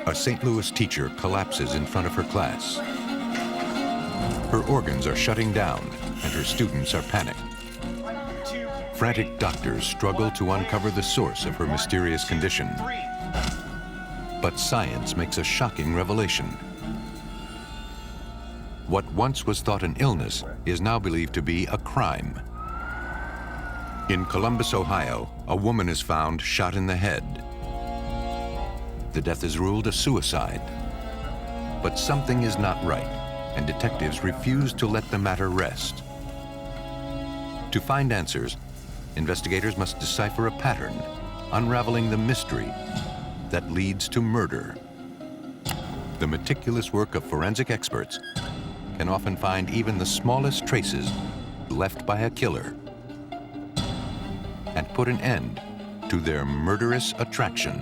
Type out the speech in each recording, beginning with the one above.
A St. Louis teacher collapses in front of her class. Her organs are shutting down, and her students are panicked. Frantic doctors struggle to uncover the source of her mysterious condition. But science makes a shocking revelation. What once was thought an illness is now believed to be a crime. In Columbus, Ohio, a woman is found shot in the head. The death is ruled a suicide. But something is not right, and detectives refuse to let the matter rest. To find answers, investigators must decipher a pattern, unraveling the mystery that leads to murder. The meticulous work of forensic experts can often find even the smallest traces left by a killer and put an end to their murderous attraction.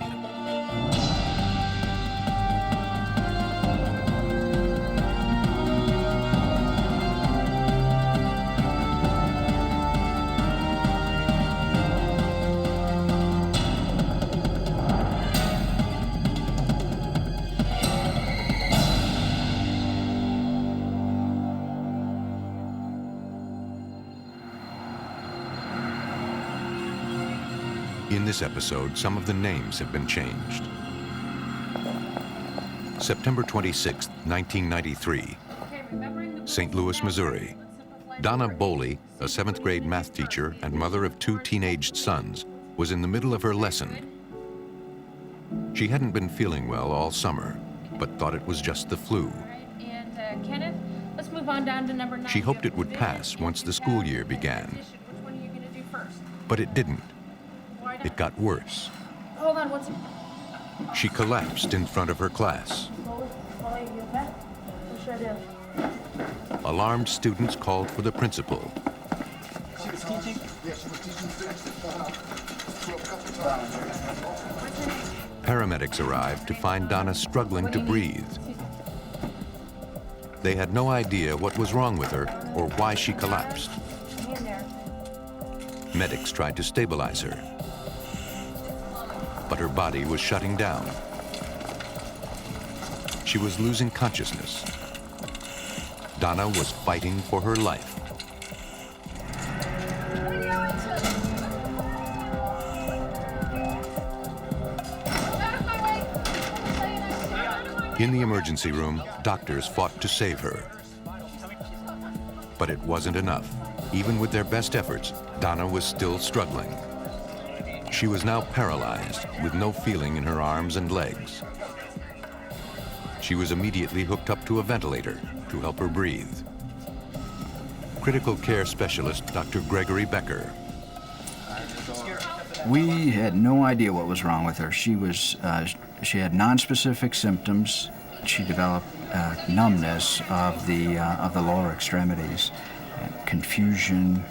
In this episode, some of the names have been changed. September 26, 1993, St. Louis, Missouri. Donna Boley, a 7th grade math teacher and mother of 2 teenaged sons, was in the middle of her lesson. She hadn't been feeling well all summer, but thought it was just the flu. And Kenneth, let's move on down to number 9. She hoped it would pass once the school year began. Which one are you going to do first? But it didn't. It got worse. Hold on, what's it? She collapsed in front of her class. Alarmed students called for the principal. She was teaching? Yeah, she was teaching. Paramedics arrived to find Donna struggling to breathe. They had no idea what was wrong with her or why she collapsed. Medics tried to stabilize her, but her body was shutting down. She was losing consciousness. Donna was fighting for her life. In the emergency room, doctors fought to save her. But it wasn't enough. Even with their best efforts, Donna was still struggling. She was now paralyzed, with no feeling in her arms and legs. She was immediately hooked up to a ventilator to help her breathe. Critical care specialist Dr. Gregory Becker. We had no idea what was wrong with her. She had nonspecific symptoms. She developed numbness of the lower extremities, confusion,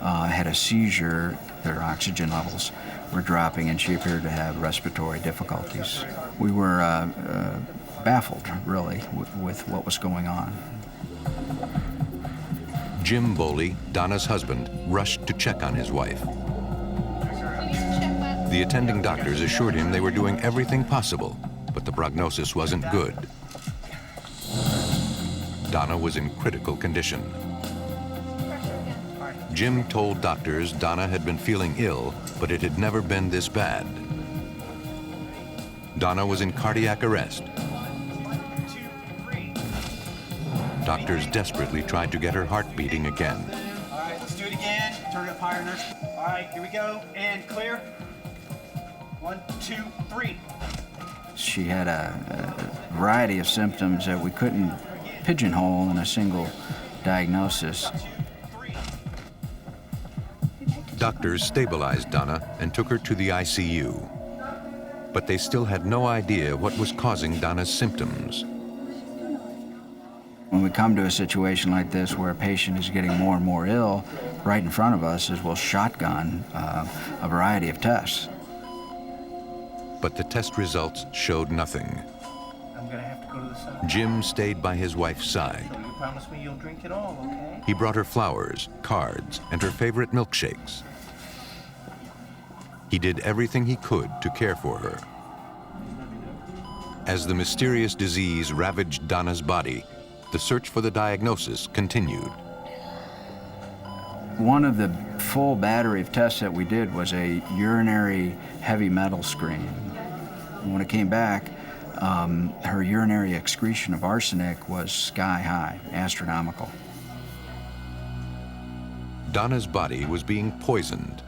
had a seizure. Her oxygen levels were dropping, and she appeared to have respiratory difficulties. We were baffled, really, with what was going on. Jim Boley, Donna's husband, rushed to check on his wife. The attending doctors assured him they were doing everything possible, but the prognosis wasn't good. Donna was in critical condition. Jim told doctors Donna had been feeling ill, but it had never been this bad. Donna was in cardiac arrest. Doctors desperately tried to get her heart beating again. All right, let's do it again. Turn it up higher, nurse. All right, here we go, and clear. 1, 2, 3. She had a variety of symptoms that we couldn't pigeonhole in a single diagnosis. Doctors stabilized Donna and took her to the ICU. But they still had no idea what was causing Donna's symptoms. When we come to a situation like this where a patient is getting more and more ill, right in front of us is we'll shotgun a variety of tests. But the test results showed nothing. I'm gonna have to go to the center. Jim stayed by his wife's side. So you promise me you'll drink it all, okay? He brought her flowers, cards, and her favorite milkshakes. He did everything he could to care for her. As the mysterious disease ravaged Donna's body, the search for the diagnosis continued. One of the full battery of tests that we did was a urinary heavy metal screen. And when it came back, her urinary excretion of arsenic was sky high, astronomical. Donna's body was being poisoned.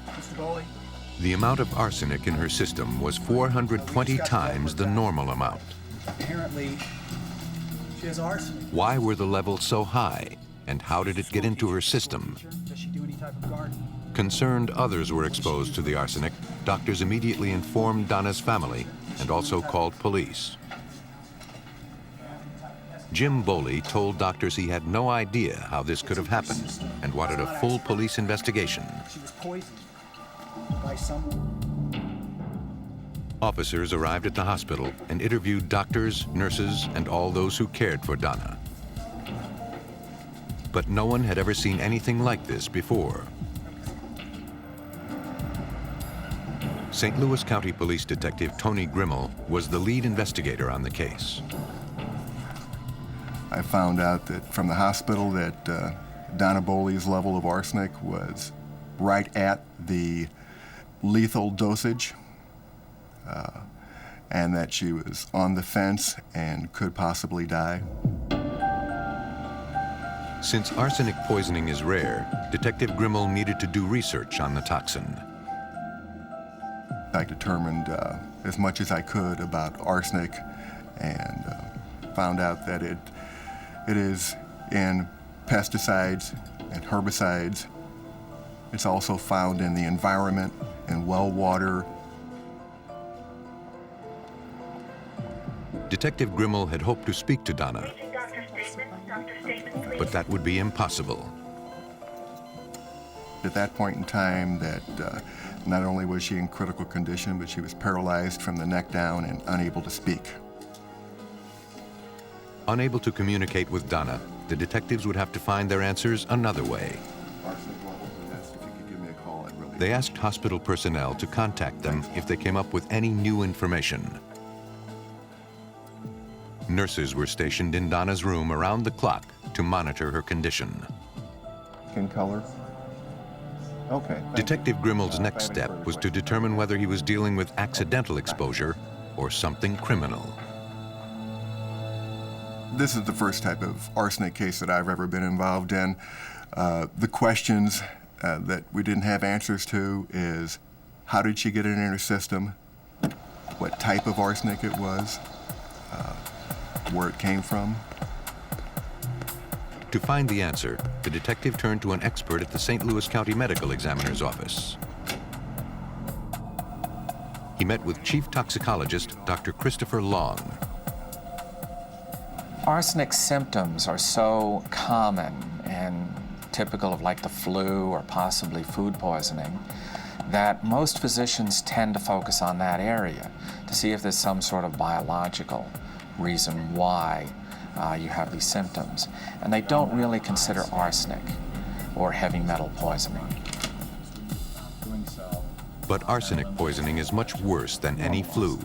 Mr. Bowley. The amount of arsenic in her system was 420 times the normal amount. Apparently, she has arsenic. Why were the levels so high, and how did it get into her system? Does she do any type of gardening? Concerned others were exposed to the arsenic, doctors immediately informed Donna's family and also called police. Jim Bowley told doctors he had no idea how this could have happened and wanted a full police investigation. She was poisoned by someone. Officers arrived at the hospital and interviewed doctors, nurses, and all those who cared for Donna. But no one had ever seen anything like this before. St. Louis County Police Detective Tony Grimmel was the lead investigator on the case. I found out that from the hospital that Donna Bowley's level of arsenic was right at the lethal dosage, and that she was on the fence and could possibly die. Since arsenic poisoning is rare, Detective Grimmel needed to do research on the toxin. I determined as much as I could about arsenic and found out that it is in pesticides and herbicides. It's also found in the environment, in well water. Detective Grimmel had hoped to speak to Donna, but that would be impossible. At that point in time, that not only was she in critical condition, but she was paralyzed from the neck down and unable to speak. Unable to communicate with Donna, the detectives would have to find their answers another way. They asked hospital personnel to contact them if they came up with any new information. Nurses were stationed in Donna's room around the clock to monitor her condition. Skin color? Okay. Detective Grimmel's next step was to determine whether he was dealing with accidental exposure or something criminal. This is the first type of arsenic case that I've ever been involved in. The questions that we didn't have answers to is, how did she get it in her system? What type of arsenic it was? Where it came from? To find the answer, the detective turned to an expert at the St. Louis County Medical Examiner's office. He met with Chief Toxicologist Dr. Christopher Long. Arsenic symptoms are so common and typical of like the flu or possibly food poisoning that most physicians tend to focus on that area to see if there's some sort of biological reason why you have these symptoms. And they don't really consider arsenic or heavy metal poisoning. But arsenic poisoning is much worse than any flu.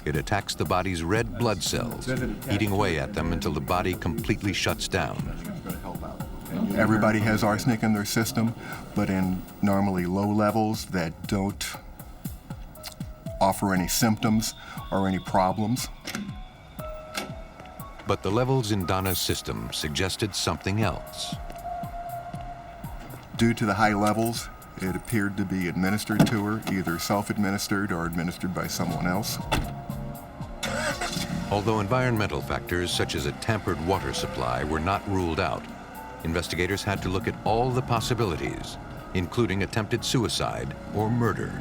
It attacks the body's red blood cells, eating away at them until the body completely shuts down. Everybody has arsenic in their system, but in normally low levels that don't offer any symptoms or any problems. But the levels in Donna's system suggested something else. Due to the high levels, it appeared to be administered to her, either self-administered or administered by someone else. Although environmental factors such as a tampered water supply were not ruled out, investigators had to look at all the possibilities, including attempted suicide or murder.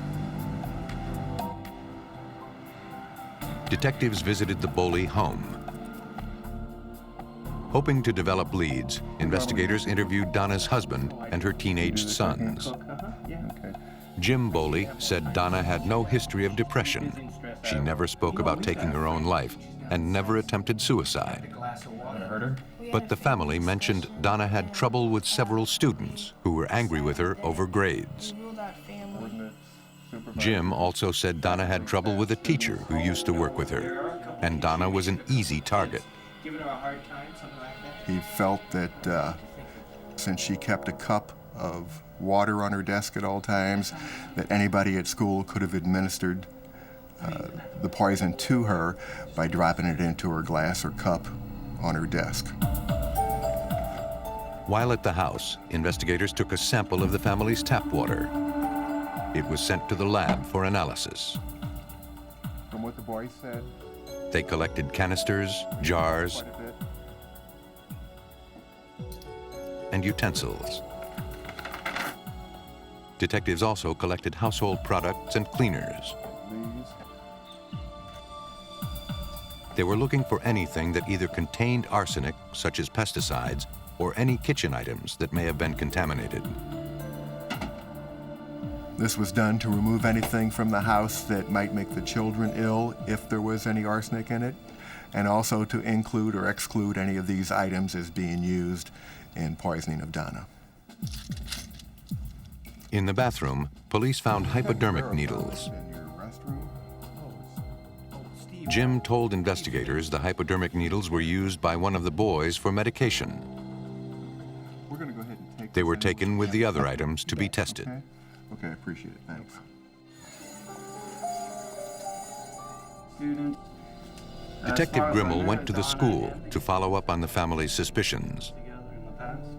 Detectives visited the Bowley home. Hoping to develop leads, investigators interviewed Donna's husband and her teenaged sons. Jim Bowley said Donna had no history of depression. She never spoke about taking her own life and never attempted suicide. But the family mentioned Donna had trouble with several students who were angry with her over grades. Jim also said Donna had trouble with a teacher who used to work with her. and Donna was an easy target. Giving her a hard time, something like that? He felt that since she kept a cup of water on her desk at all times, that anybody at school could have administered the poison to her by dropping it into her glass or cup on her desk. While at the house, investigators took a sample of the family's tap water. It was sent to the lab for analysis. From what the boys said, They collected canisters, jars, quite a bit. and utensils. Detectives also collected household products and cleaners. They were looking for anything that either contained arsenic, such as pesticides, or any kitchen items that may have been contaminated. This was done to remove anything from the house that might make the children ill if there was any arsenic in it, and also to include or exclude any of these items as being used in poisoning of Donna. In the bathroom, police found hypodermic needles. In your restroom? Jim told investigators the hypodermic needles were used by one of the boys for medication. We're going to go ahead and take They this were in. taken with the other items to be tested. Okay, okay, I appreciate it, thanks. Student. Detective Grimmel went to the school to follow up on the family's suspicions. Together in the past.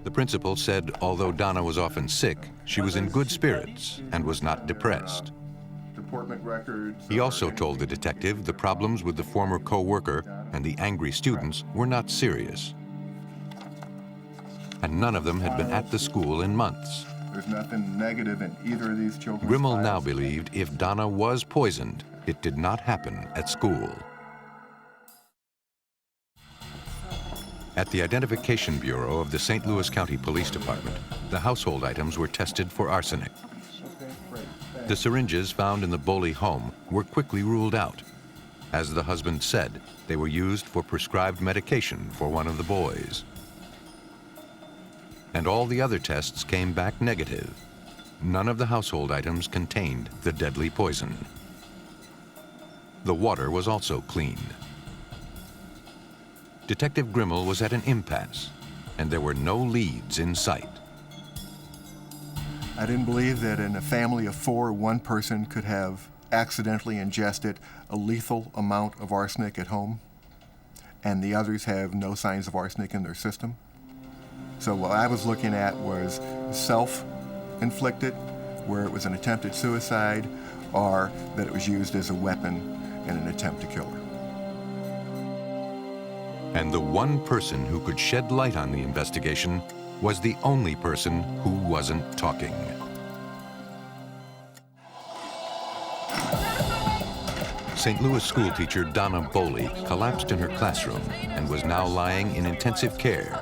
The principal said although Donna was often sick, she was in good spirits and was not depressed. Deportment records. He also told the detective the problems with the former co-worker and the angry students were not serious. And none of them had been at the school in months. There's nothing negative in either of these children's Grimmel now files. believed if Donna was poisoned, it did not happen at school. At the Identification Bureau of the St. Louis County Police Department, the household items were tested for arsenic. The syringes found in the Boley home were quickly ruled out. As the husband said, they were used for prescribed medication for one of the boys. And all the other tests came back negative. None of the household items contained the deadly poison. The water was also clean. Detective Grimmel was at an impasse, and there were no leads in sight. I didn't believe that in a family of four, one person could have accidentally ingested a lethal amount of arsenic at home, and the others have no signs of arsenic in their system. So what I was looking at was self-inflicted, where it was an attempted suicide, or that it was used as a weapon in an attempt to kill her. And the one person who could shed light on the investigation was the only person who wasn't talking. St. Louis schoolteacher Donna Boley collapsed in her classroom and was now lying in intensive care.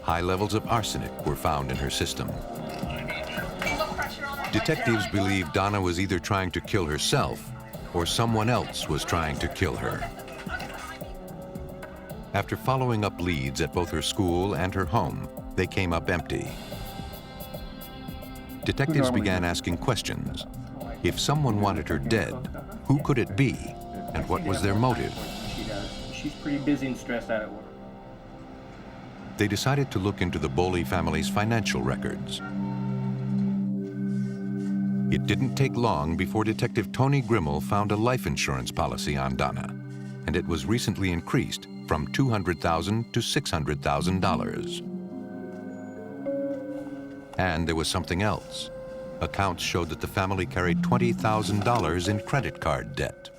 High levels of arsenic were found in her system. Detectives believe Donna was either trying to kill herself or someone else was trying to kill her. After following up leads at both her school and her home, they came up empty. Detectives began asking questions. If someone wanted her dead, who could it be, and what was their motive? She's pretty busy and stressed out at work. They decided to look into the Boley family's financial records. It didn't take long before Detective Tony Grimmel found a life insurance policy on Donna, and it was recently increased from $200,000 to $600,000. And there was something else. Accounts showed that the family carried $20,000 in credit card debt.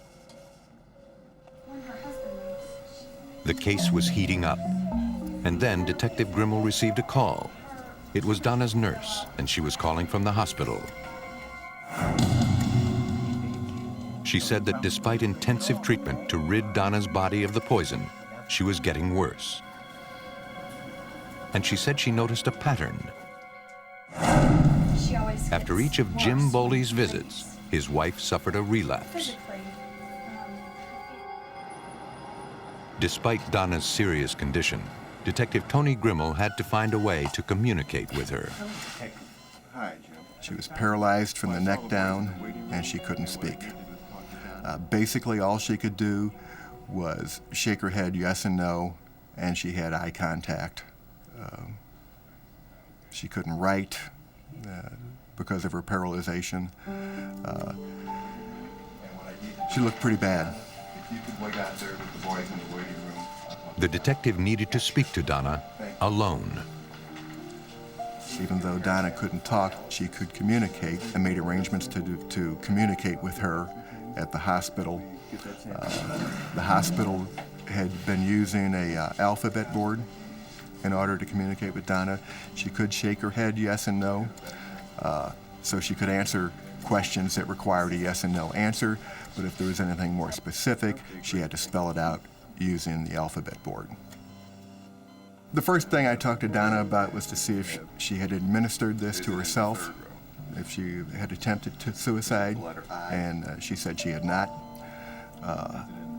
The case was heating up, and then Detective Grimmel received a call. It was Donna's nurse, and she was calling from the hospital. She said that despite intensive treatment to rid Donna's body of the poison, she was getting worse. And she said she noticed a pattern. After each of Jim Boley's visits, his wife suffered a relapse. Despite Donna's serious condition, Detective Tony Grimmel had to find a way to communicate with her. Hi, Jim. She was paralyzed from the neck down, and she couldn't speak. Basically, all she could do was shake her head yes and no, and she had eye contact. She couldn't write because of her paralyzation. She looked pretty bad. If you could wait out there with the boys in the waiting room. The detective needed to speak to Donna alone. Even though Donna couldn't talk, she could communicate, and made arrangements to communicate with her at the hospital. The hospital had been using a alphabet board in order to communicate with Donna. She could shake her head yes and no, so she could answer questions that required a yes and no answer, but if there was anything more specific, she had to spell it out using the alphabet board. The first thing I talked to Donna about was to see if she had administered this to herself, if she had attempted suicide, and she said she had not.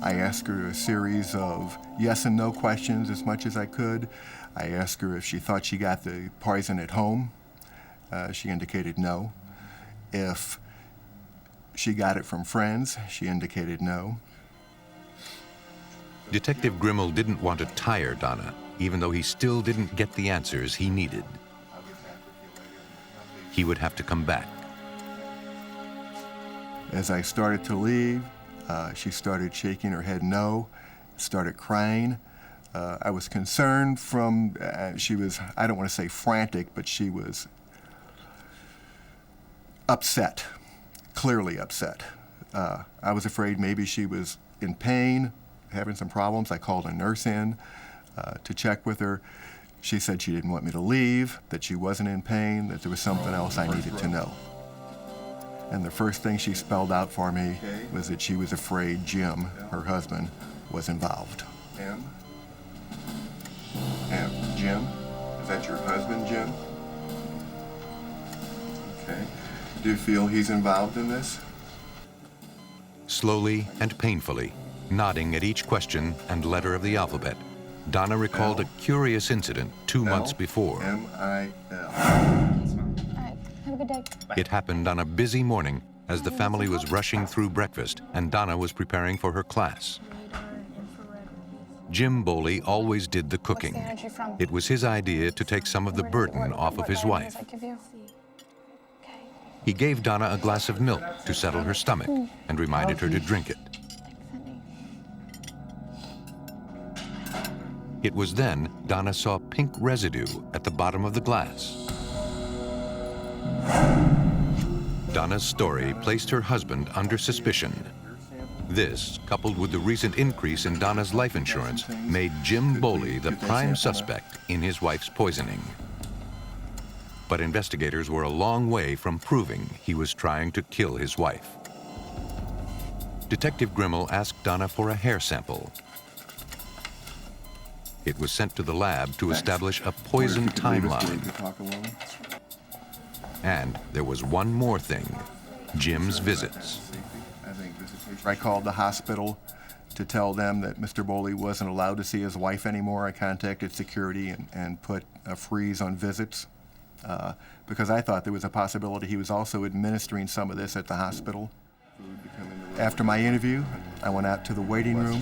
I asked her a series of yes and no questions as much as I could. I asked her if she thought she got the poison at home. She indicated no. If she got it from friends, she indicated no. Detective Grimmel didn't want to tire Donna, even though he still didn't get the answers he needed. He would have to come back. As I started to leave, she started shaking her head no, started crying. I was concerned she was, I don't want to say frantic, but she was upset, clearly upset. I was afraid maybe she was in pain, having some problems. I called a nurse in to check with her. She said she didn't want me to leave, that she wasn't in pain, that there was something else I needed to know. And the first thing she spelled out for me was that she was afraid Jim, her husband, was involved. M? Jim? Is that your husband, Jim? Okay. Do you feel he's involved in this? Slowly and painfully, nodding at each question and letter of the alphabet, Donna recalled a curious incident 2 months before. M-I-L. Alright, have a good day. It happened on a busy morning as the family was rushing through breakfast and Donna was preparing for her class. Jim Boley always did the cooking. It was his idea to take some of the burden off of his wife. He gave Donna a glass of milk to settle her stomach and reminded her to drink it. It was then Donna saw pink residue at the bottom of the glass. Donna's story placed her husband under suspicion. This, coupled with the recent increase in Donna's life insurance, made Jim Boley the prime suspect in his wife's poisoning. But investigators were a long way from proving he was trying to kill his wife. Detective Grimmel asked Donna for a hair sample. It was sent to the lab to establish a poison timeline. And there was one more thing, Jim's visits. I called the hospital to tell them that Mr. Boley wasn't allowed to see his wife anymore. I contacted security and put a freeze on visits because I thought there was a possibility he was also administering some of this at the hospital. After my interview, I went out to the waiting room.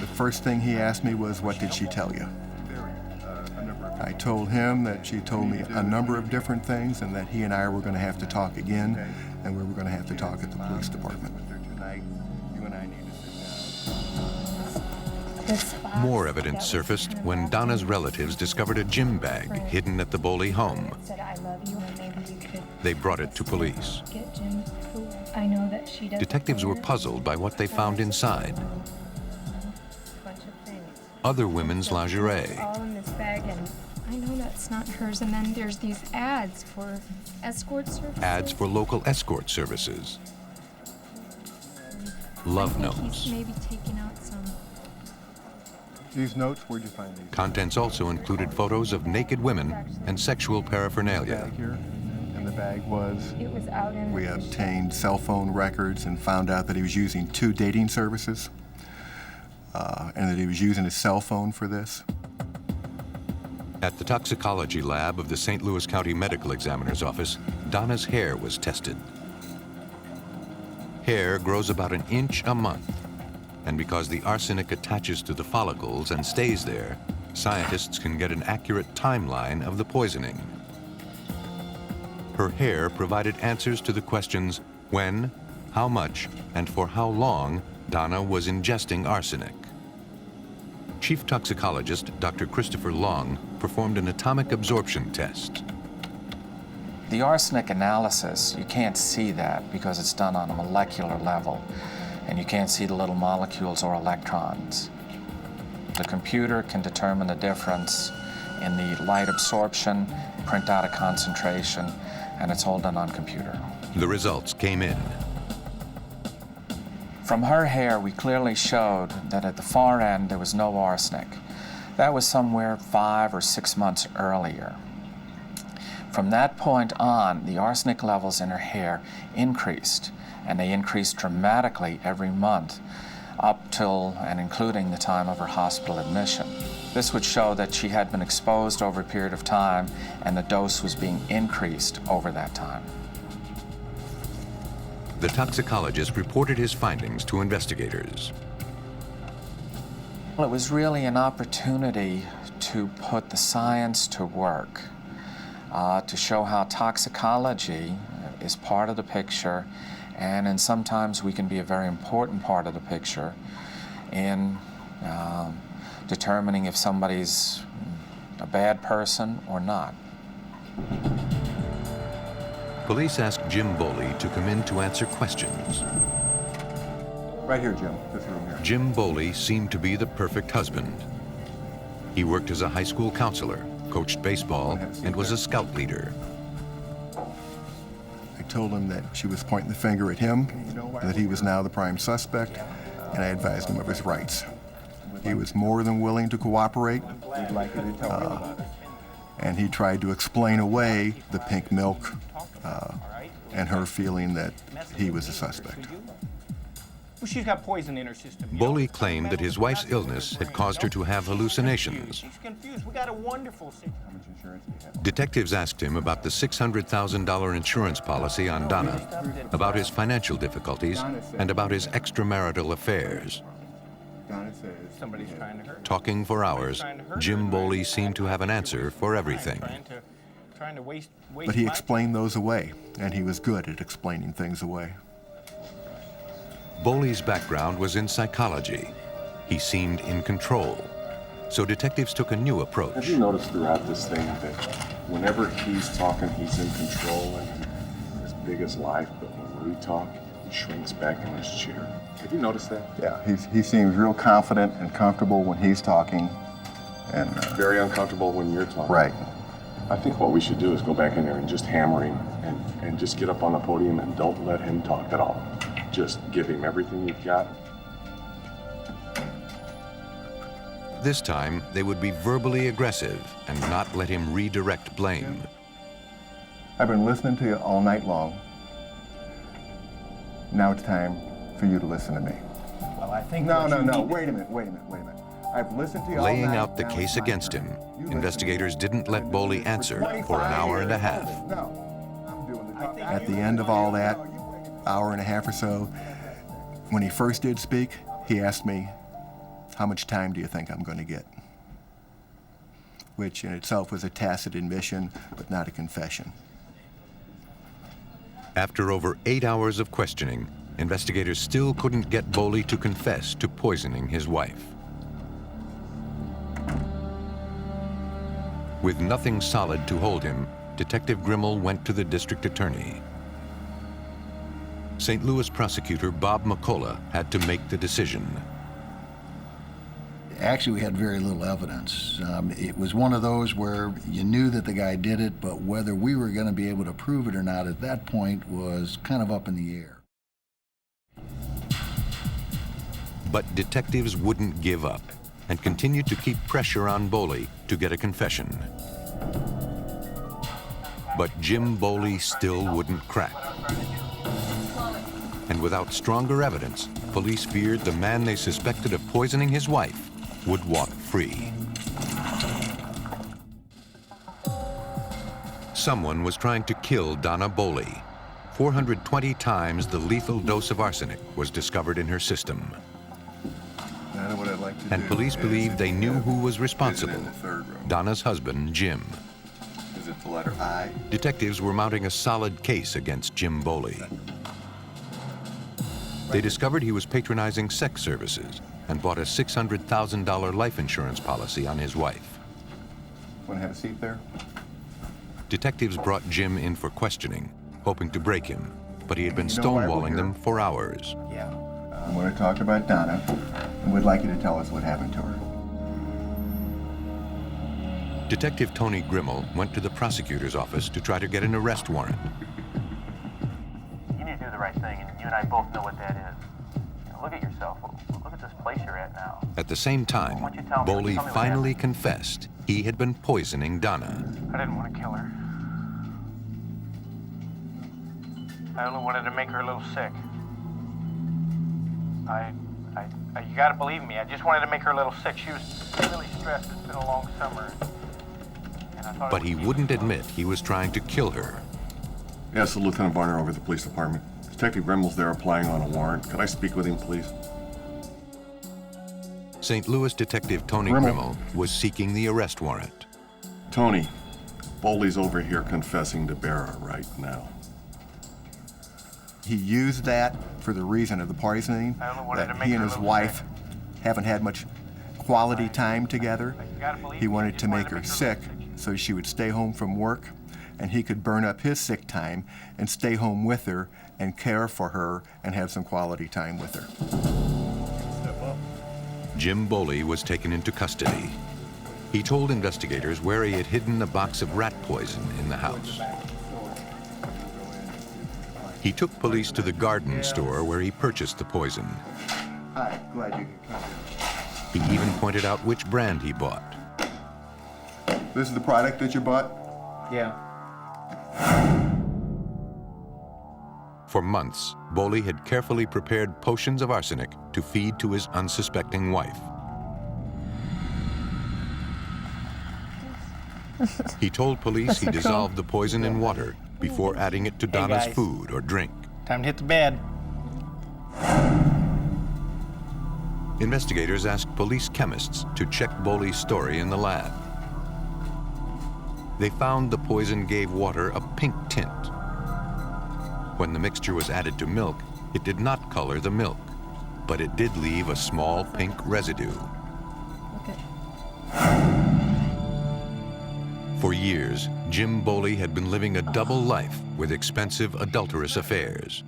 The first thing he asked me was, "What did she tell you?" I told him that she told me a number of different things and that he and I were going to have to talk again, and we were going to have to talk at the police department. More evidence surfaced when Donna's relatives discovered a gym bag hidden at the Boley home. They brought it to police. Detectives were puzzled by what they found inside. Other women's lingerie. All in this bag, and I know that's not hers. And then there's these ads for escort services. Ads for local escort services. Love notes. He's maybe taking out some. These notes, where'd you find these? Contents also included photos of naked women and sexual paraphernalia. And the bag was? It was out in. We obtained cell phone records and found out that he was using 2 dating services, and that he was using his cell phone for this. At the toxicology lab of the St. Louis County Medical Examiner's Office, Donna's hair was tested. hair grows about an inch a month. And because the arsenic attaches to the follicles and stays there, scientists can get an accurate timeline of the poisoning. Her hair provided answers to the questions when, how much, and for how long Donna was ingesting arsenic. Chief toxicologist Dr. Christopher Long performed an atomic absorption test. The arsenic analysis, you can't see that because it's done on a molecular level, and you can't see the little molecules or electrons. The computer can determine the difference in the light absorption, print out a concentration, and it's all done on computer. The results came in. From her hair, we clearly showed that at the far end there was no arsenic. That was somewhere 5 or 6 months earlier. From that point on, the arsenic levels in her hair increased, and they increased dramatically every month up till and including the time of her hospital admission. This would show that she had been exposed over a period of time and the dose was being increased over that time. The toxicologist reported his findings to investigators. Well, it was really an opportunity to put the science to work, to show how toxicology is part of the picture, and sometimes we can be a very important part of the picture in determining if somebody's a bad person or not. Police asked Jim Boley to come in to answer questions. Right here, Jim, this room here. Jim Boley seemed to be the perfect husband. He worked as a high school counselor, coached baseball, and was a scout leader. I told him that she was pointing the finger at him, and that he was now the prime suspect, and I advised him of his rights. He was more than willing to cooperate, and he tried to explain away the pink milk and her feeling that he was a suspect. Well, she's got poison in her system. Boley claimed that his wife's illness had caused her to have hallucinations. She's confused. We got a wonderful system. Detectives asked him about the $600,000 insurance policy on Donna, about his financial difficulties, and about his extramarital affairs. Somebody's trying to hurt her. Talking for hours, Jim Boley seemed to have an answer for everything. Trying to waste But he explained those away, and he was good at explaining things away. Boley's background was in psychology. He seemed in control. So detectives took a new approach. Have you noticed throughout this thing that whenever he's talking, he's in control and as big as life, but when we talk, he shrinks back in his chair? Have you noticed that? Yeah, he seems real confident and comfortable when he's talking, and Very uncomfortable when you're talking. right. I think what we should do is go back in there and just hammer him and just get up on the podium and don't let him talk at all. Just give him everything you've got. This time, they would be verbally aggressive and not let him redirect blame. I've been listening to you all night long. Now it's time for you to listen to me. Well, I think No, wait a minute. I've listened to you all night. Laying out the Now case it's my against turn. him, You listen investigators to me. didn't let Boley answer for an hour and a half. No, I'm doing the talking. At the end of all that, hour and a half or so, when he first did speak, he asked me, "How much time do you think I'm going to get?" Which in itself was a tacit admission, but not a confession. After over 8 hours of questioning, investigators still couldn't get Boley to confess to poisoning his wife. With nothing solid to hold him, Detective Grimmel went to the district attorney. St. Louis prosecutor Bob McCullough had to make the decision. Actually, we had very little evidence. It was one of those where you knew that the guy did it, but whether we were going to be able to prove it or not at that point was kind of up in the air. But detectives wouldn't give up and continued to keep pressure on Boley to get a confession. But Jim Boley still wouldn't crack. And without stronger evidence, police feared the man they suspected of poisoning his wife would walk free. Someone was trying to kill Donna Boley. 420 times the lethal dose of arsenic was discovered in her system. Now, what I'd like to And do police is believe they knew who was visit responsible, in the third room. Donna's husband, Jim. Is it the letter I? Detectives were mounting a solid case against Jim Boley. They discovered he was patronizing sex services and bought a $600,000 life insurance policy on his wife. Want to have a seat there? Detectives brought Jim in for questioning, hoping to break him, but he had been You know why we're stonewalling here? them for hours. Yeah. I want to talk about Donna, and would like you to tell us what happened to her. Detective Tony Grimmel went to the prosecutor's office to try to get an arrest warrant. You need to do the right thing, and you and I both know what that is. Now, look at yourself. Look at this place you're at now. At the same time, Why don't you tell me? Boley Tell me what finally happened. confessed he had been poisoning Donna. I didn't want to kill her. I only wanted to make her a little sick. You gotta believe me. I just wanted to make her a little sick. She was really stressed. It's been a long summer. And I thought But he wouldn't admit he was trying to kill her. Yes, Lieutenant Varner over at the police department. Detective Grimmel's there applying on a warrant. Could I speak with him, please? St. Louis Detective Tony Grimmel. Grimmel was seeking the arrest warrant. Tony, Boley's over here confessing to Barra right now. He used that for the reason of the poisoning, I only wanted that to make he and her a his little wife sick. haven't had much quality time together. You gotta believe He me. I wanted just to make her a little sick so she would stay home from work, and he could burn up his sick time and stay home with her and care for her and have some quality time with her. Jim Boley was taken into custody. He told investigators where he had hidden a box of rat poison in the house. He took police to the garden store where he purchased the poison. Hi, glad you could come He even pointed out which brand he bought. in. This is the product that you bought? Yeah. For months, Boley had carefully prepared potions of arsenic to feed to his unsuspecting wife. He told police he dissolved the poison in water before adding it to Donna's guys. food or drink. Time to hit the bed. Investigators asked police chemists to check Boley's story in the lab. They found the poison gave water a pink tint. When the mixture was added to milk, it did not color the milk, but it did leave a small pink residue. For years, Jim Boley had been living a double life with expensive adulterous affairs.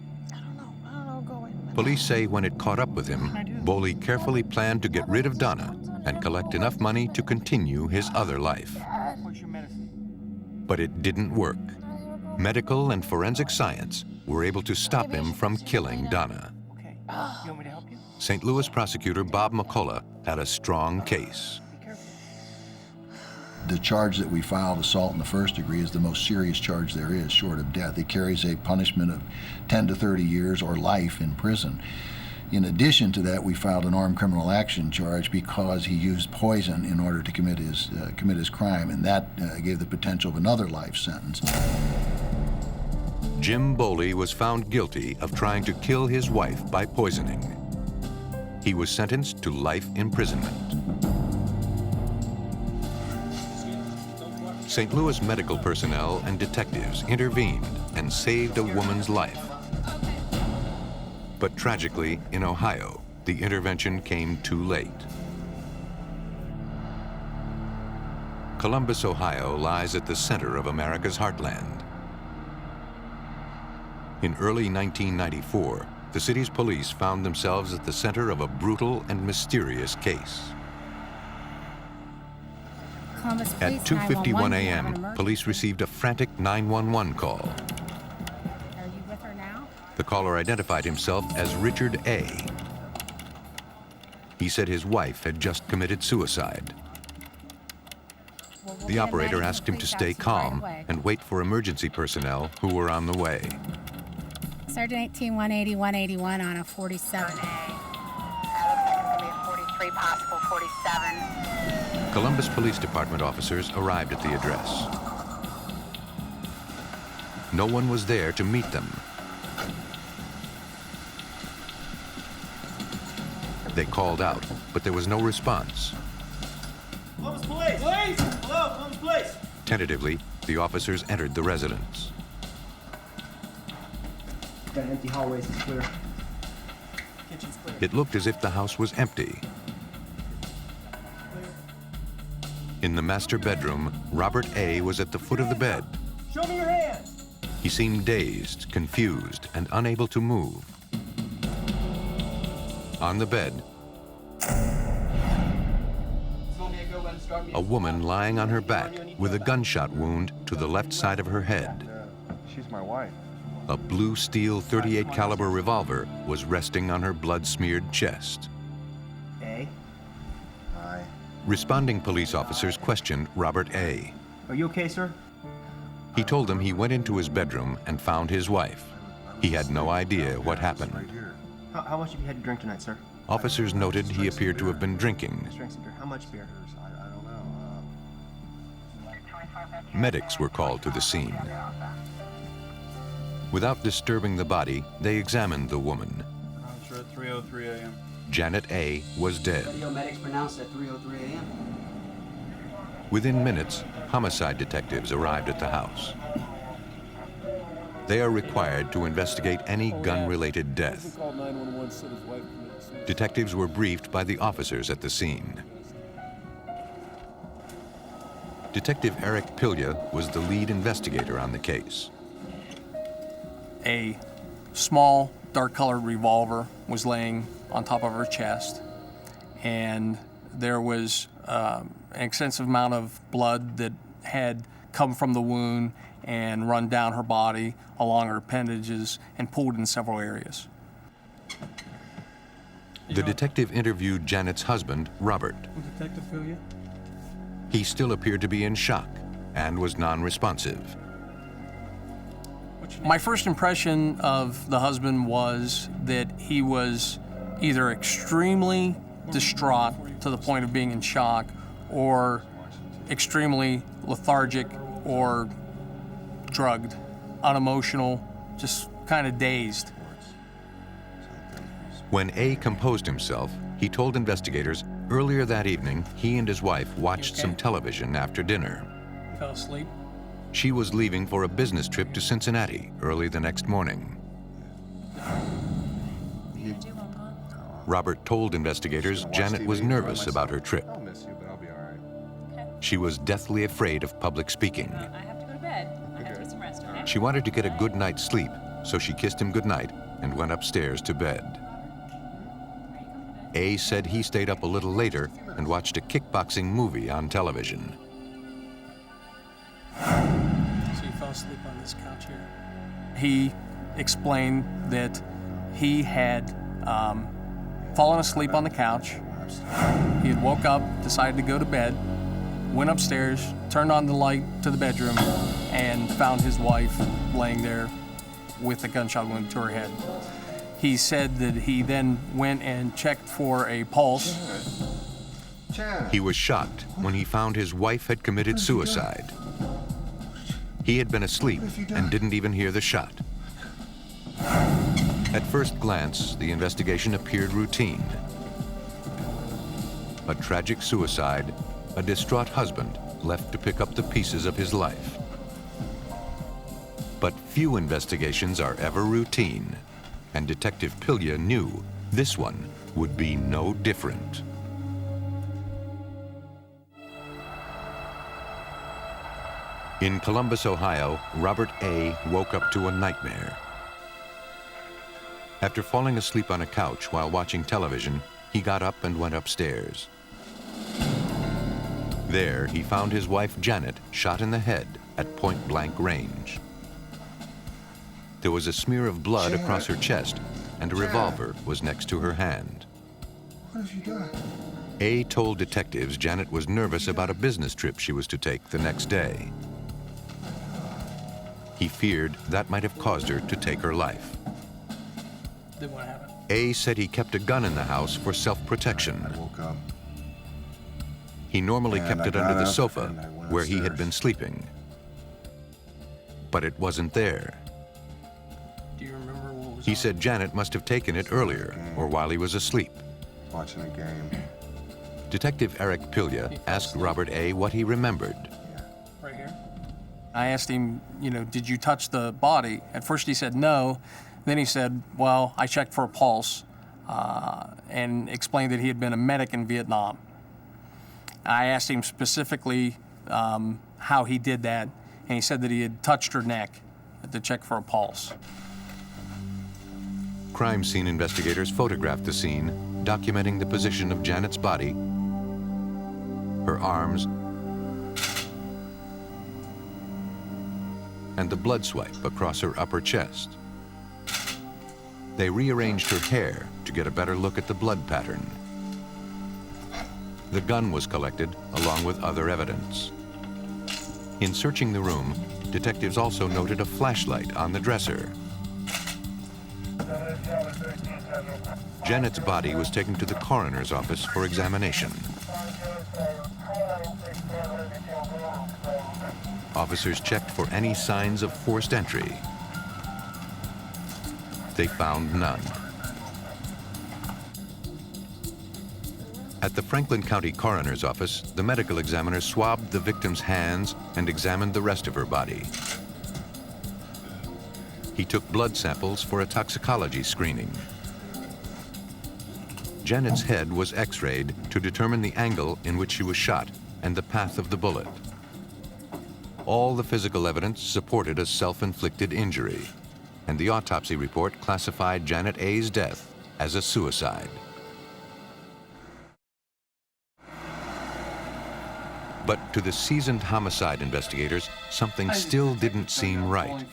Police say when it caught up with him, Boley carefully planned to get rid of Donna and collect enough money to continue his other life. Where's your medicine? But it didn't work. Medical and forensic science were able to stop him from killing Donna. Okay. You want me to help you? St. Louis prosecutor Bob McCullough had a strong case. Be careful. The charge that we filed, assault in the first degree, is the most serious charge there is, short of death. It carries a punishment of 10 to 30 years or life in prison. In addition to that, we filed an armed criminal action charge because he used poison in order to commit his crime, and that gave the potential of another life sentence. Jim Boley was found guilty of trying to kill his wife by poisoning. He was sentenced to life imprisonment. St. Louis medical personnel and detectives intervened and saved a woman's life. But tragically, in Ohio, the intervention came too late. Columbus, Ohio lies at the center of America's heartland. In early 1994, the city's police found themselves at the center of a brutal and mysterious case. At 2:51 a.m., police received a frantic 911 call. Are you with her now? The caller identified himself as Richard A. He said his wife had just committed suicide. Well, we'll The get operator Maddie asked him to police stay out calm right away. and wait for emergency personnel who were on the way. Sergeant 18-180-181 on a 47A. Looks like it's gonna be a 43, possible 47. Columbus Police Department officers arrived at the address. No one was there to meet them, They called out, but there was no response. Columbus Police! Police! Hello, Columbus Police! Tentatively, the officers entered the residence. Got empty hallways, it's clear. Kitchen's clear. It looked as if the house was empty. In the master bedroom, Robert A. was at the foot of the bed. Show me your hands! He seemed dazed, confused, and unable to move. On the bed, a woman lying on her back with a gunshot wound to the left side of her head. She's my wife. A blue steel .38 caliber revolver was resting on her blood-smeared chest. A. Hi. Responding police officers questioned Robert A. Are you okay, sir? He told them he went into his bedroom and found his wife. He had no idea what happened. How much have you had to drink tonight, sir? Officers noted he appeared to have been drinking. How much beer? I don't know. Medics were called to the scene. Without disturbing the body, they examined the woman. Sure, at 3:03 a.m. Janet A. was dead. Radio medics pronounced at 3:03 a.m. Within minutes, homicide detectives arrived at the house. They are required to investigate any gun-related death. Detectives were briefed by the officers at the scene. Detective Eric Pilya was the lead investigator on the case. A small, dark-colored revolver was laying on top of her chest, and there was an extensive amount of blood that had come from the wound and run down her body along her appendages and pooled in several areas. The detective interviewed Janet's husband, Robert. Detective Pilya? He still appeared to be in shock and was non-responsive. My first impression of the husband was that he was either extremely distraught to the point of being in shock, or extremely lethargic or drugged, unemotional, just kind of dazed. When A composed himself, he told investigators earlier that evening he and his wife watched some television after dinner. Fell asleep? She was leaving for a business trip to Cincinnati early the next morning. Robert told investigators Janet was nervous about her trip. I'll miss you, but I'll be all right. She was deathly afraid of public speaking. I have to go to bed. I have to get some rest, okay? She wanted to get a good night's sleep, so she kissed him goodnight and went upstairs to bed. A said he stayed up a little later and watched a kickboxing movie on television. So he fell asleep on this couch here. He explained that he had fallen asleep on the couch. He had woke up, decided to go to bed, went upstairs, turned on the light to the bedroom, and found his wife laying there with a gunshot wound to her head. He said that he then went and checked for a pulse. He was shocked when he found his wife had committed suicide. He had been asleep and didn't even hear the shot. At first glance, the investigation appeared routine. A tragic suicide, a distraught husband left to pick up the pieces of his life. But few investigations are ever routine, and Detective Pilya knew this one would be no different. In Columbus, Ohio, Robert A. woke up to a nightmare. After falling asleep on a couch while watching television, he got up and went upstairs. There, he found his wife, Janet, shot in the head at point-blank range. There was a smear of blood across her chest, and a revolver was next to her hand. What have you done? A told detectives Janet was nervous about a business trip she was to take the next day. He feared that might have caused her to take her life. Then what happened? A said he kept a gun in the house for self-protection. I woke up. He normally And kept I it under got the up sofa and I went where he had upstairs. been sleeping. But it wasn't there. Do you remember what was He on? said Janet must have taken it earlier or while he was asleep. watching a game. Detective Eric Pilya asked Robert A. what he remembered. Right here. I asked him, did you touch the body? At first he said no. Then he said, well, I checked for a pulse, and explained that he had been a medic in Vietnam. I asked him specifically how he did that, and he said that he had touched her neck to check for a pulse. Crime scene investigators photographed the scene, documenting the position of Janet's body, her arms, and the blood swipe across her upper chest. They rearranged her hair to get a better look at the blood pattern. The gun was collected along with other evidence. In searching the room, detectives also noted a flashlight on the dresser. Janet's body was taken to the coroner's office for examination. Officers checked for any signs of forced entry. They found none. At the Franklin County Coroner's Office, the medical examiner swabbed the victim's hands and examined the rest of her body. He took blood samples for a toxicology screening. Janet's head was x-rayed to determine the angle in which she was shot and the path of the bullet. All the physical evidence supported a self-inflicted injury, and the autopsy report classified Janet A.'s death as a suicide. But to the seasoned homicide investigators, something still didn't seem right.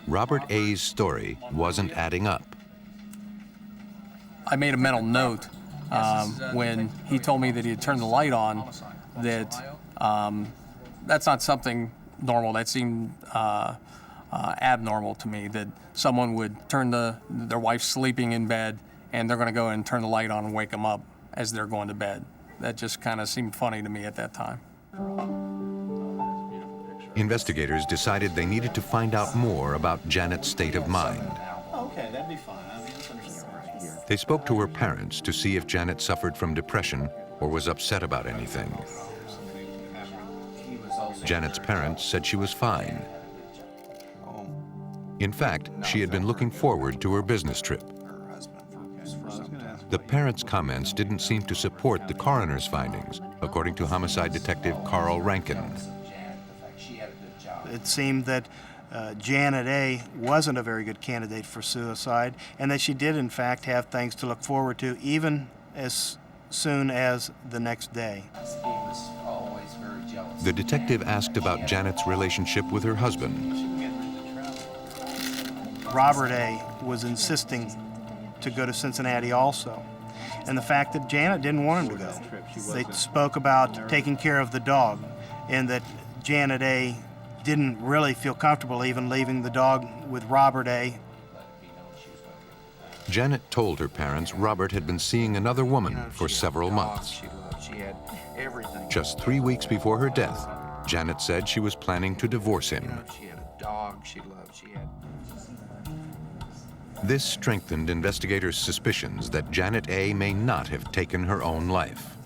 Robert A.'s story wasn't adding up. I made a mental note when he told me that he had turned the light on, that that's not something normal. That seemed abnormal to me, that someone would turn their wife sleeping in bed and they're going to go and turn the light on and wake them up as they're going to bed. That just kind of seemed funny to me at that time. Investigators decided they needed to find out more about Janet's state of mind. Okay, that'd be fine. I mean, that's understandable. They spoke to her parents to see if Janet suffered from depression or was upset about anything. Janet's parents said she was fine. In fact, she had been looking forward to her business trip. The parents' comments didn't seem to support the coroner's findings, according to homicide detective Carl Rankin. It seemed that Janet A. wasn't a very good candidate for suicide, and that she did, in fact, have things to look forward to, even as soon as the next day. The detective asked about Janet's relationship with her husband. Robert A. was insisting to go to Cincinnati also, and the fact that Janet didn't want him to go. They spoke about taking care of the dog, and that Janet A. didn't really feel comfortable even leaving the dog with Robert A. Janet told her parents Robert had been seeing another woman for several months. Just 3 weeks before her death, Janet said she was planning to divorce him. She had a dog she loved. She had... This strengthened investigators' suspicions that Janet A. may not have taken her own life.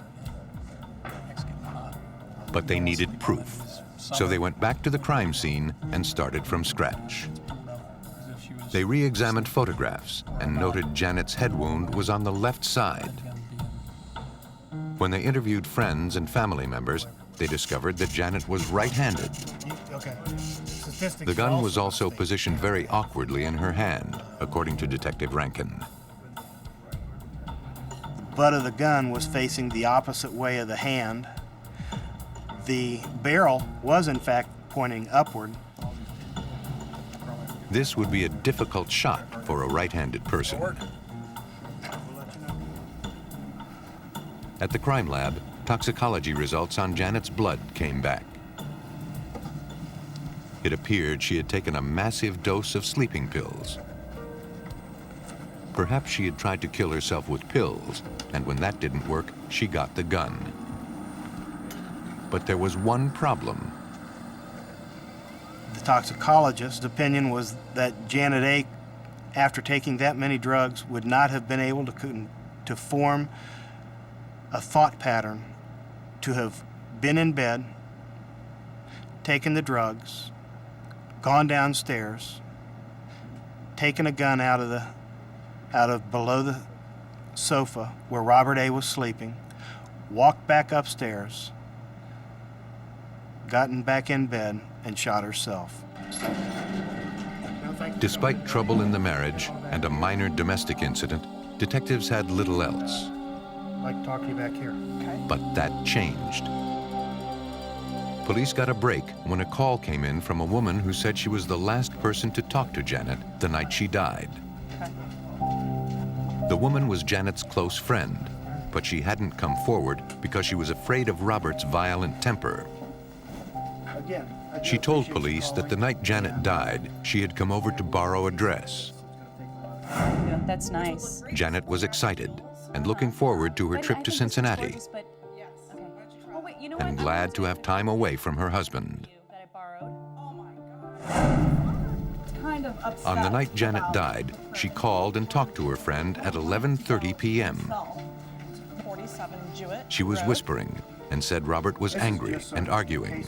But they needed proof, so they went back to the crime scene and started from scratch. They re-examined photographs and noted Janet's head wound was on the left side. When they interviewed friends and family members, they discovered that Janet was right-handed. The gun was also positioned very awkwardly in her hand, according to Detective Rankin. The butt of the gun was facing the opposite way of the hand. The barrel was, in fact, pointing upward. This would be a difficult shot for a right-handed person. At the crime lab, toxicology results on Janet's blood came back. It appeared she had taken a massive dose of sleeping pills. Perhaps she had tried to kill herself with pills, and when that didn't work, she got the gun. But there was one problem. The toxicologist's opinion was that Janet A., after taking that many drugs, would not have been able to form a thought pattern to have been in bed, taken the drugs, gone downstairs, taken a gun out of below the sofa where Robert A. was sleeping, walked back upstairs, gotten back in bed, and shot herself. Despite trouble in the marriage and a minor domestic incident, detectives had little else. I'd like to talk to you back here. Okay. But that changed. Police got a break when a call came in from a woman who said she was the last person to talk to Janet the night she died. Okay. The woman was Janet's close friend, but she hadn't come forward because she was afraid of Robert's violent temper. She told police that the night Janet died, she had come over to borrow a dress. Yeah, that's nice. Janet was excited and looking forward to her trip to Cincinnati, and glad to have time away from her husband. On the night Janet died, she called and talked to her friend at 11:30 p.m. She was whispering and said Robert was angry and arguing.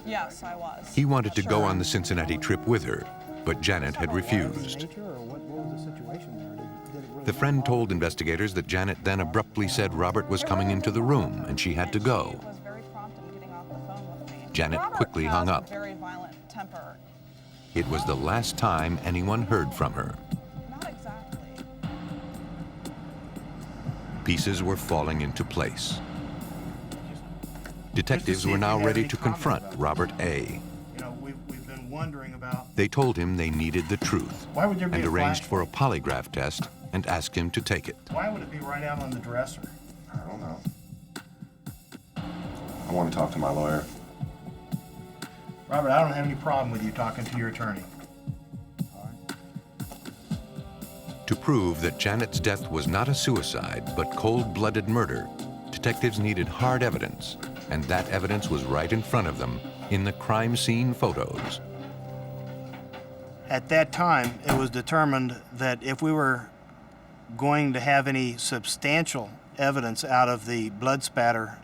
Yes, I was. He wanted to go on the Cincinnati trip with her, but Janet had refused. The friend told investigators that Janet then abruptly said Robert was coming into the room and she had to go. Janet quickly hung up. It was the last time anyone heard from her. Pieces were falling into place. Detectives were now ready to confront Robert A. We've been wondering about... They told him they needed the truth Why would there be and a arranged flashlight? for a polygraph test and asked him to take it. Why would it be right out on the dresser? I don't know. I want to talk to my lawyer. Robert, I don't have any problem with you talking to your attorney. To prove that Janet's death was not a suicide, but cold-blooded murder, detectives needed hard evidence, and that evidence was right in front of them in the crime scene photos. At that time, it was determined that if we were going to have any substantial evidence out of the blood spatter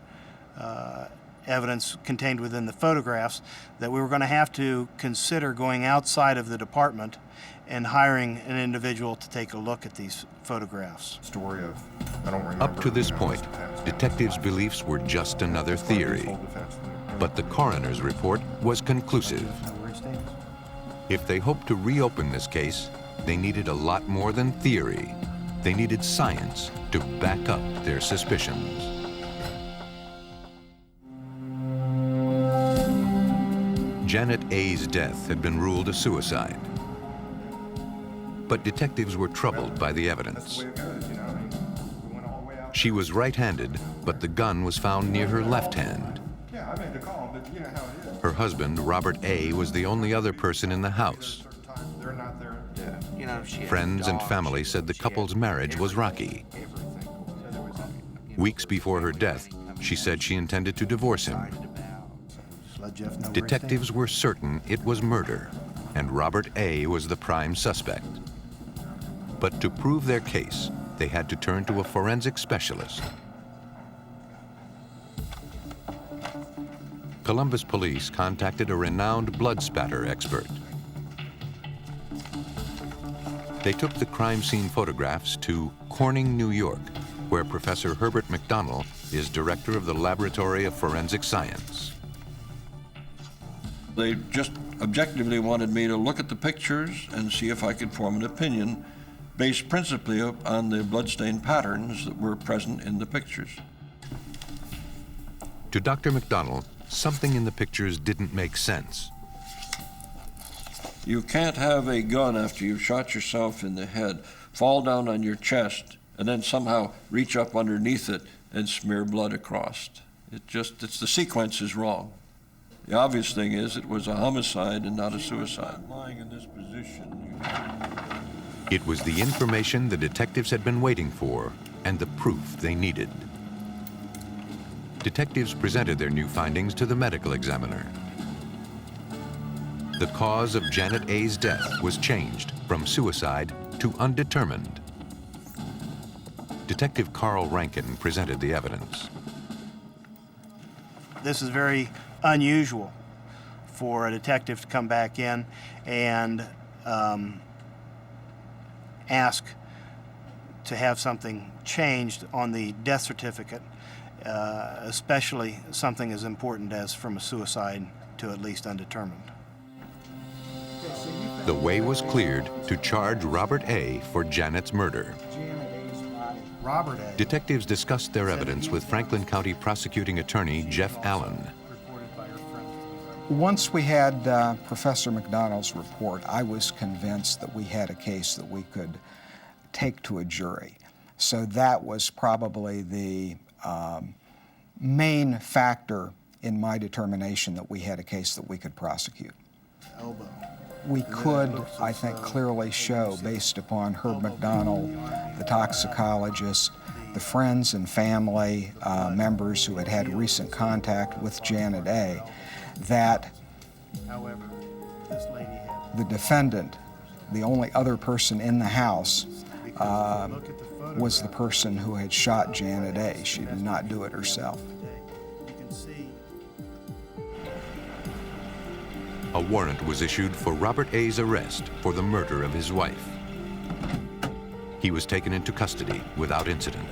evidence contained within the photographs, that we were going to have to consider going outside of the department and hiring an individual to take a look at these photographs. Story of, I don't remember. Up to this point, detectives' beliefs were just another theory, but the coroner's report was conclusive. If they hoped to reopen this case, they needed a lot more than theory. They needed science to back up their suspicions. Janet A.'s death had been ruled a suicide. But detectives were troubled by the evidence. She was right-handed, but the gun was found near her left hand. Yeah, I made the call, but you know how it is. Her husband, Robert A., was the only other person in the house. They're not there. Yeah. You know, she Friends and family said the couple's marriage was rocky. Weeks before her death, she said she intended to divorce him. Detectives were certain it was murder, and Robert A. was the prime suspect. But to prove their case, they had to turn to a forensic specialist. Columbus police contacted a renowned blood spatter expert. They took the crime scene photographs to Corning, New York, where Professor Herbert McDonnell is director of the Laboratory of Forensic Science. They just objectively wanted me to look at the pictures and see if I could form an opinion based principally on the bloodstain patterns that were present in the pictures. To Dr. McDonnell, something in the pictures didn't make sense. You can't have a gun after you've shot yourself in the head, fall down on your chest, and then somehow reach up underneath it and smear blood across. The sequence is wrong. The obvious thing is it was a homicide and not a suicide. Lying in this position. It was the information the detectives had been waiting for and the proof they needed. Detectives presented their new findings to the medical examiner. The cause of Janet A.'s death was changed from suicide to undetermined. Detective Carl Rankin presented the evidence. This is very unusual for a detective to come back in and ask to have something changed on the death certificate, especially something as important as from a suicide to at least undetermined. The way was cleared to charge Robert A. for Janet's murder. Robert A. Detectives discussed their evidence with Franklin County Prosecuting Attorney Jeff Allen. Once we had Professor McDonald's report, I was convinced that we had a case that we could take to a jury. So that was probably the main factor in my determination that we had a case that we could prosecute. We could, I think, clearly show, based upon Herb McDonald, the toxicologist, the friends and family members who had had recent contact with Janet A., that the defendant, the only other person in the house, was the person who had shot Janet A. She did not do it herself. A warrant was issued for Robert A.'s arrest for the murder of his wife. He was taken into custody without incident.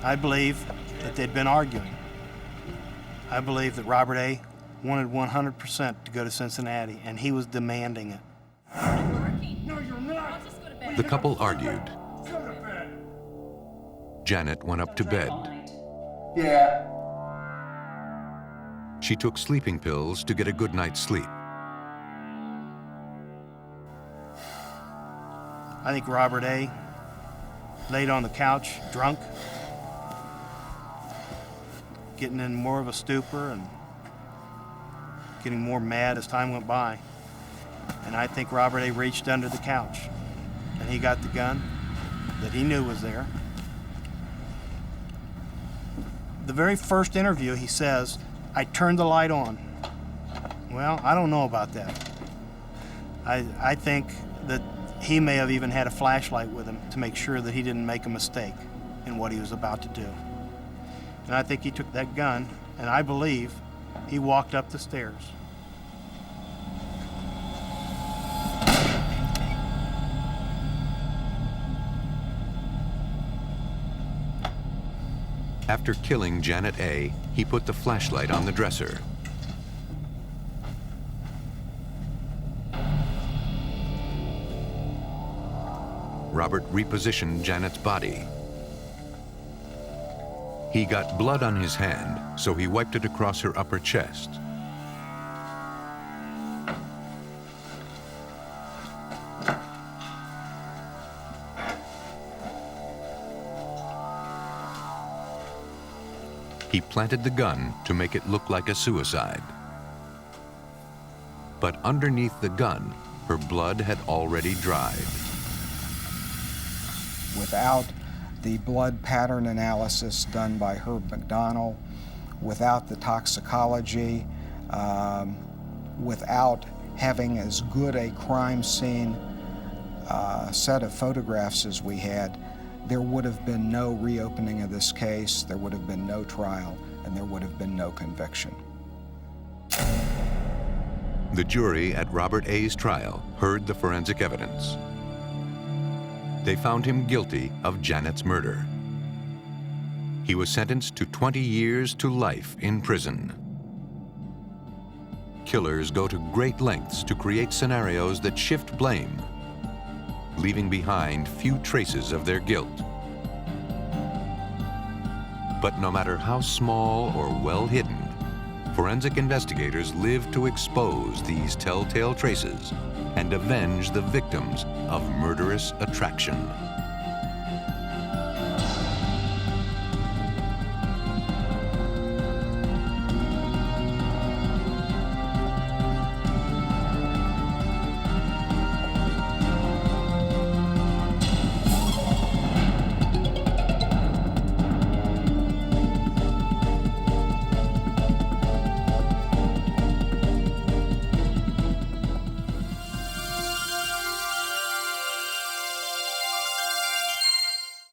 I believe that they'd been arguing. I believe that Robert A. wanted 100% to go to Cincinnati, and he was demanding it. The couple argued. Janet went up to bed. Yeah. She took sleeping pills to get a good night's sleep. I think Robert A. laid on the couch, drunk, getting in more of a stupor and getting more mad as time went by. And I think Robert A. reached under the couch and he got the gun that he knew was there. The very first interview, he says, "I turned the light on." Well, I don't know about that. I think that he may have even had a flashlight with him to make sure that he didn't make a mistake in what he was about to do. And I think he took that gun, and I believe he walked up the stairs. After killing Janet A., he put the flashlight on the dresser. Robert repositioned Janet's body. He got blood on his hand, so he wiped it across her upper chest. He planted the gun to make it look like a suicide. But underneath the gun, her blood had already dried. Without the blood pattern analysis done by Herb McDonald, without the toxicology, without having as good a crime scene set of photographs as we had, there would have been no reopening of this case, there would have been no trial, and there would have been no conviction. The jury at Robert A.'s trial heard the forensic evidence. They found him guilty of Janet's murder. He was sentenced to 20 years to life in prison. Killers go to great lengths to create scenarios that shift blame, leaving behind few traces of their guilt. But no matter how small or well hidden, forensic investigators live to expose these telltale traces and avenge the victims of murderous attraction.